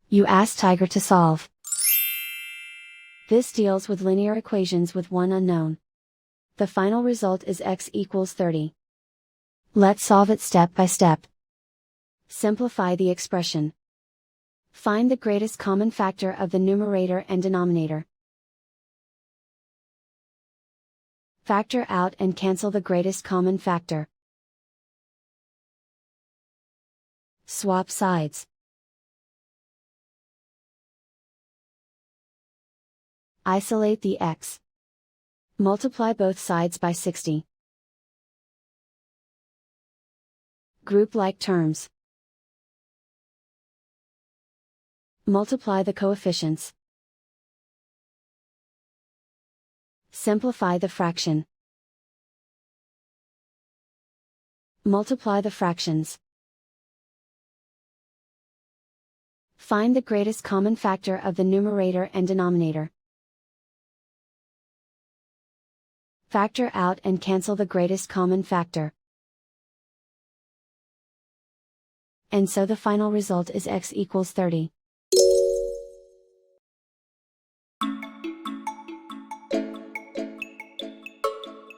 You ask Tiger to solve. This deals with linear equations with one unknown. The final result is x equals 30. Let's solve it step by step. Simplify the expression. Find the greatest common factor of the numerator and denominator. Factor out and cancel the greatest common factor. Swap sides. Isolate the x. Multiply both sides by 60. Group like terms. Multiply the coefficients. Simplify the fraction. Multiply the fractions. Find the greatest common factor of the numerator and denominator. Factor out and cancel the greatest common factor. And so the final result is x equals 30.